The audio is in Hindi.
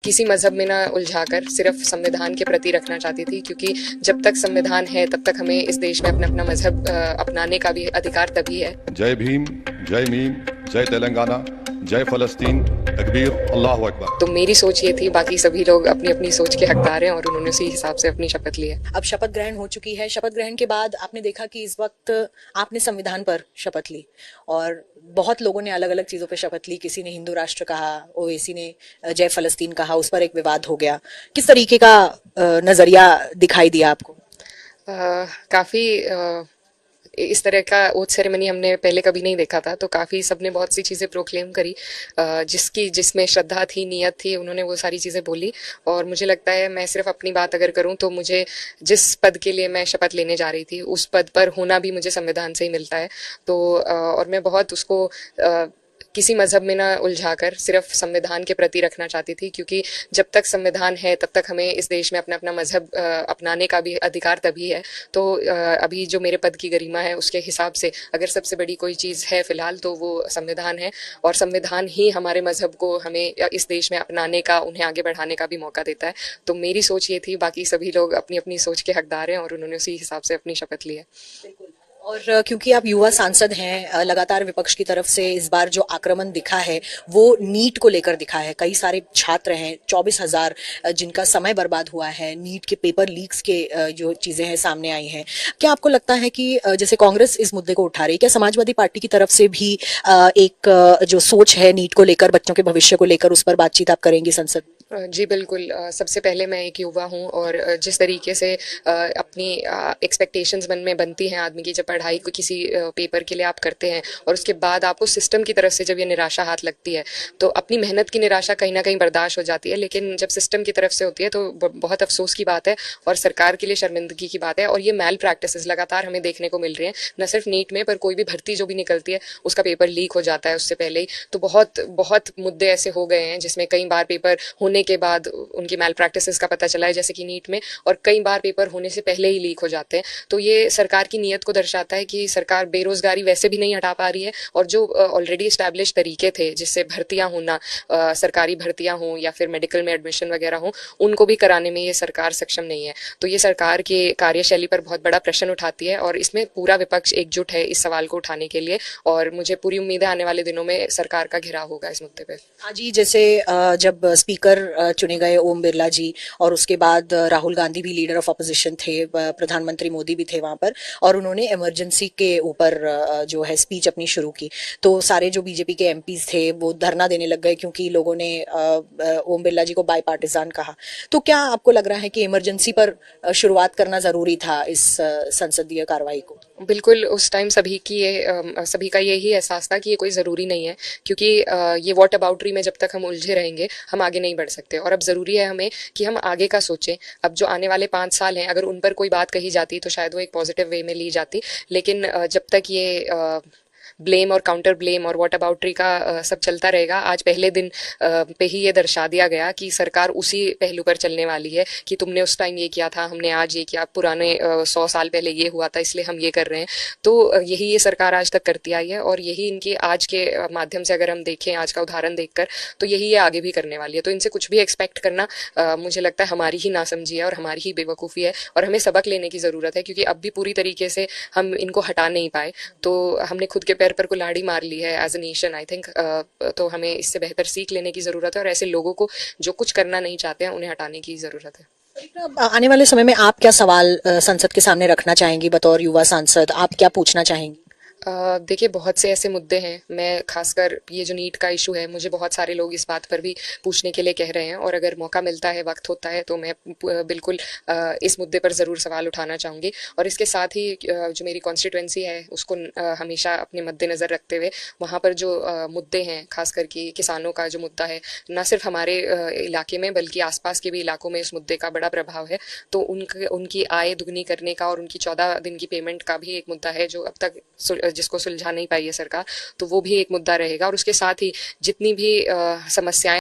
किसी मजहब में ना उलझाकर सिर्फ संविधान के प्रति रखना चाहती थी, क्योंकि जब तक संविधान है तब तक हमें इस देश में अपना अपना मजहब अपनाने का भी अधिकार तभी है। जय भीम, जय मीम, जय तेलंगाना, जय फलस्तीन, तकबीर, अल्लाह अकबर। तो मेरी सोच ये थी, बाकी सभी लोग अपनी अपनी सोच के हकदार हैं और उन्होंने उसी हिसाब से अपनी शपथ ली है। अब शपथ ग्रहण हो चुकी है। शपथ ग्रहण के बाद आपने देखा कि इस वक्त आपने संविधान पर शपथ ली और बहुत लोगों ने अलग अलग चीजों पर शपथ ली। किसी ने हिंदू राष्ट्र कहा, ओवैसी ने जय फलस्तीन कहा, उस पर एक विवाद हो गया। किस तरीके का नजरिया दिखाई दिया आपको? काफी इस तरह का ओथ सेरेमनी हमने पहले कभी नहीं देखा था, तो काफ़ी सबने बहुत सी चीज़ें प्रोक्लेम करी, जिसमें श्रद्धा थी, नियत थी, उन्होंने वो सारी चीज़ें बोली। और मुझे लगता है, मैं सिर्फ अपनी बात अगर करूं तो मुझे जिस पद के लिए मैं शपथ लेने जा रही थी उस पद पर होना भी मुझे संविधान से ही मिलता है। तो और मैं बहुत उसको किसी मजहब में ना उलझाकर सिर्फ संविधान के प्रति रखना चाहती थी, क्योंकि जब तक संविधान है तब तक हमें इस देश में अपना अपना मजहब अपनाने का भी अधिकार तभी है। तो अभी जो मेरे पद की गरिमा है उसके हिसाब से अगर सबसे बड़ी कोई चीज़ है फिलहाल तो वो संविधान है, और संविधान ही हमारे मजहब को हमें इस देश में अपनाने का, उन्हें आगे बढ़ाने का भी मौका देता है। तो मेरी सोच ये थी, बाकी सभी लोग अपनी अपनी सोच के हकदार हैं और उन्होंने उसी हिसाब से अपनी शपथ ली है। और क्योंकि आप युवा सांसद हैं, लगातार विपक्ष की तरफ से इस बार जो आक्रमण दिखा है वो नीट को लेकर दिखा है। कई सारे छात्र हैं, 24,000 जिनका समय बर्बाद हुआ है। नीट के पेपर लीक्स के जो चीजें हैं सामने आई हैं। क्या आपको लगता है कि जैसे कांग्रेस इस मुद्दे को उठा रही है, क्या समाजवादी पार्टी की तरफ से भी एक जो सोच है नीट को लेकर, बच्चों के भविष्य को लेकर, उस पर बातचीत आप करेंगी संसद? जी बिल्कुल। सबसे पहले मैं एक युवा हूँ और जिस तरीके से अपनी एक्सपेक्टेशंस मन में बनती हैं आदमी की, जब पढ़ाई को किसी पेपर के लिए आप करते हैं और उसके बाद आपको सिस्टम की तरफ से जब ये निराशा हाथ लगती है तो अपनी मेहनत की निराशा कहीं ना कहीं बर्दाश्त हो जाती है, लेकिन जब सिस्टम की तरफ से होती है तो बहुत अफसोस की बात है और सरकार के लिए शर्मिंदगी की बात है। और ये मैल प्रैक्टिसेस लगातार हमें देखने को मिल रही हैं, न सिर्फ नीट में पर कोई भी भर्ती जो भी निकलती है उसका पेपर लीक हो जाता है उससे पहले ही। तो बहुत बहुत मुद्दे ऐसे हो गए हैं जिसमें कई बार पेपर होने के बाद उनकी मैल प्रैक्टिसेस का पता चला है, जैसे कि नीट में, और कई बार पेपर होने से पहले ही लीक हो जाते हैं। तो ये सरकार की नीयत को दर्शाता है कि सरकार बेरोजगारी वैसे भी नहीं हटा पा रही है, और जो ऑलरेडी इस्टेब्लिश तरीके थे जिससे भर्तियां होना, सरकारी भर्तियां हों या फिर मेडिकल में एडमिशन वगैरह हो, उनको भी कराने में ये सरकार सक्षम नहीं है। तो ये सरकार के कार्यशैली पर बहुत बड़ा प्रश्न उठाती है और इसमें पूरा विपक्ष एकजुट है इस सवाल को उठाने के लिए, और मुझे पूरी उम्मीद है आने वाले दिनों में सरकार का घेराव होगा इस मुद्दे पर। हाँ जी, जैसे जब स्पीकर चुने गए ओम बिरला जी, और उसके बाद राहुल गांधी भी लीडर ऑफ अपोजिशन थे, प्रधानमंत्री मोदी भी थे वहां पर, और उन्होंने इमरजेंसी के ऊपर जो है स्पीच अपनी शुरू की, तो सारे जो बीजेपी के एमपीज थे वो धरना देने लग गए क्योंकि लोगों ने ओम बिरला जी को बाई पार्टिजान कहा। तो क्या आपको लग रहा है कि इमरजेंसी पर शुरुआत करना जरूरी था इस संसदीय कार्रवाई को? बिल्कुल, उस टाइम सभी का यही एहसास था कि ये कोई ज़रूरी नहीं है, क्योंकि ये वॉट अबाउटरी में जब तक हम उलझे रहेंगे हम आगे नहीं बढ़ सकते। और अब ज़रूरी है हमें कि हम आगे का सोचें। अब जो आने वाले 5 साल हैं, अगर उन पर कोई बात कही जाती तो शायद वो एक पॉजिटिव वे में ली जाती, लेकिन जब तक ये ब्लेम और काउंटर ब्लेम और वॉट अबाउटरी का सब चलता रहेगा। आज पहले दिन पे ही ये दर्शा दिया गया कि सरकार उसी पहलू पर चलने वाली है कि तुमने उस टाइम ये किया था, हमने आज ये किया, पुराने 100 साल पहले ये हुआ था इसलिए हम ये कर रहे हैं। तो यही ये सरकार आज तक करती आई है, और यही इनकी आज के माध्यम से अगर हम देखें, आज का उदाहरण देखकर, तो यही ये आगे भी करने वाली है। तो इनसे कुछ भी एक्सपेक्ट करना मुझे लगता है हमारी ही नासमझी है और हमारी ही बेवकूफ़ी है, और हमें सबक लेने की ज़रूरत है, क्योंकि अब भी पूरी तरीके से हम इनको हटा नहीं पाए। तो हमने खुद के पैर पर कुल्हाड़ी मार ली है as a nation, I think. तो हमें इससे बेहतर सीख लेने की ज़रूरत है, और ऐसे लोगों को जो कुछ करना नहीं चाहते हैं उन्हें हटाने की ज़रूरत है। आने वाले समय में आप क्या सवाल संसद के सामने रखना चाहेंगी? बतौर युवा सांसद आप क्या पूछना चाहेंगी? देखिए, बहुत से ऐसे मुद्दे हैं। मैं खासकर ये जो नीट का इशू है, मुझे बहुत सारे लोग इस बात पर भी पूछने के लिए कह रहे हैं, और अगर मौका मिलता है, वक्त होता है, तो मैं बिल्कुल इस मुद्दे पर ज़रूर सवाल उठाना चाहूँगी। और इसके साथ ही जो मेरी कॉन्स्टिट्यूंसी है उसको हमेशा अपने मद्देनज़र रखते हुए वहाँ पर जो मुद्दे हैं, खासकर कि किसानों का जो मुद्दा है, ना सिर्फ हमारे इलाके में बल्कि आसपास के भी इलाकों में इस मुद्दे का बड़ा प्रभाव है। तो उनकी आय दुगनी करने का और उनकी 14 दिन की पेमेंट का भी एक मुद्दा है जो अब तक जिसको सुलझा नहीं पाई है सरकार, तो वो भी एक मुद्दा रहेगा। और उसके साथ ही जितनी भी समस्याएं